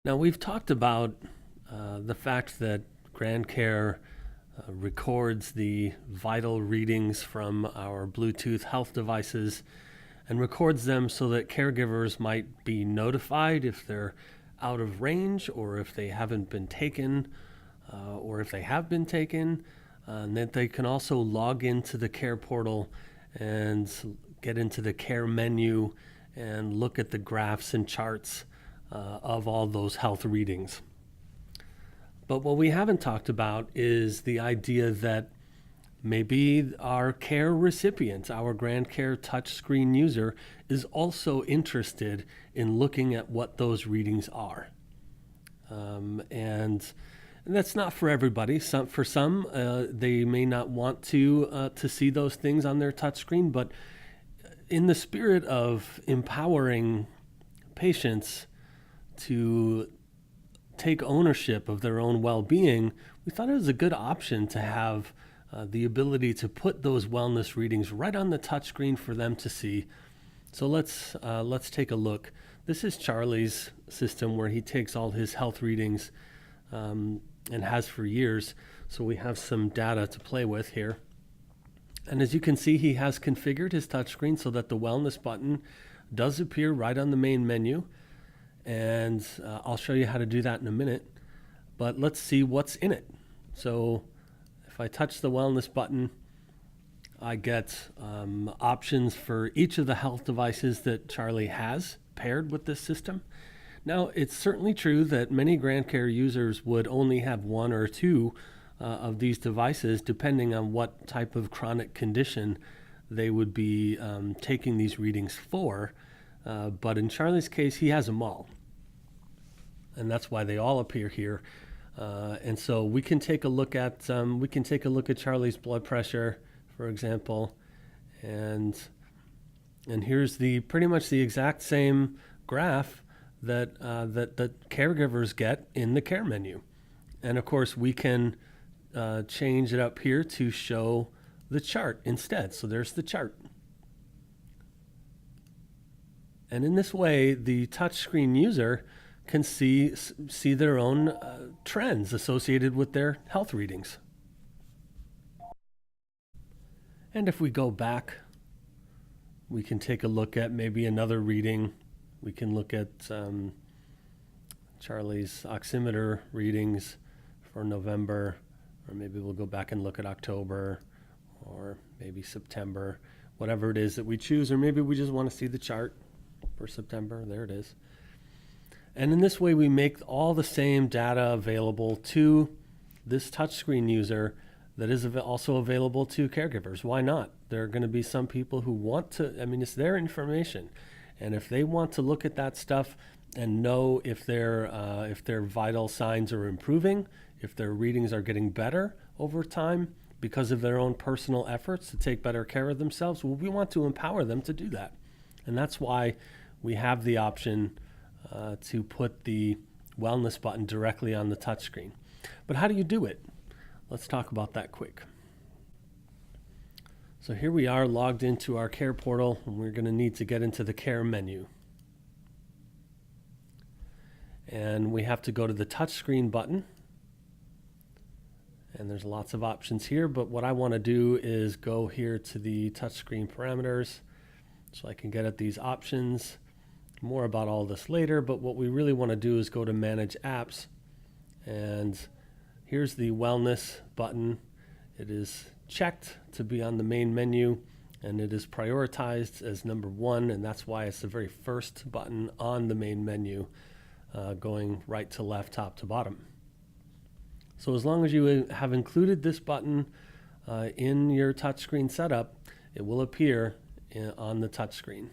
Now, we've talked about the fact that GrandCare records the vital readings from our Bluetooth health devices and records them so that caregivers might be notified if they're out of range or if they haven't been taken or if they have been taken, and that they can also log into the care portal and get into the care menu and look at the graphs and charts of all those health readings. But what we haven't talked about is the idea that maybe our care recipient, our GrandCare touchscreen user, is also interested in looking at what those readings are. And that's not for everybody. For some, they may not want to see those things on their touchscreen, but in the spirit of empowering patients to take ownership of their own well-being, we thought it was a good option to have the ability to put those wellness readings right on the touchscreen for them to see. So let's take a look. This is Charlie's system where he takes all his health readings and has for years. So we have some data to play with here. And as you can see, he has configured his touchscreen so that the wellness button does appear right on the main menu. And I'll show you how to do that in a minute. But let's see what's in it. So if I touch the wellness button, I get options for each of the health devices that Charlie has paired with this system. Now, it's certainly true that many GrandCare users would only have one or two of these devices, depending on what type of chronic condition they would be taking these readings for. But in Charlie's case, he has them all. And that's why they all appear here. And so we can take a look at Charlie's blood pressure, for example, and here's pretty much the exact same graph that caregivers get in the care menu. And of course, we can change it up here to show the chart instead. So there's the chart. And in this way, the touchscreen user can see their own trends associated with their health readings. And if we go back, we can take a look at maybe another reading. We can look at Charlie's oximeter readings for November, or maybe we'll go back and look at October, or maybe September, whatever it is that we choose, or maybe we just want to see the chart for September. There it is. And in this way, we make all the same data available to this touchscreen user that is also available to caregivers. Why not? There are going to be some people who want to, it's their information. And if they want to look at that stuff and know if their vital signs are improving, if their readings are getting better over time because of their own personal efforts to take better care of themselves, well, we want to empower them to do that. And that's why we have the option to put the wellness button directly on the touchscreen. But how do you do it? Let's talk about that quick. So here we are logged into our care portal, and we're going to need to get into the care menu. And we have to go to the touchscreen button. And there's lots of options here, but what I want to do is go here to the touchscreen parameters so I can get at these options. More about all this later, but what we really want to do is go to Manage Apps, and here's the Wellness button. It is checked to be on the main menu, and it is prioritized as number 1, and that's why it's the very first button on the main menu, going right to left, top to bottom. So as long as you have included this button in your touchscreen setup, it will appear on the touchscreen.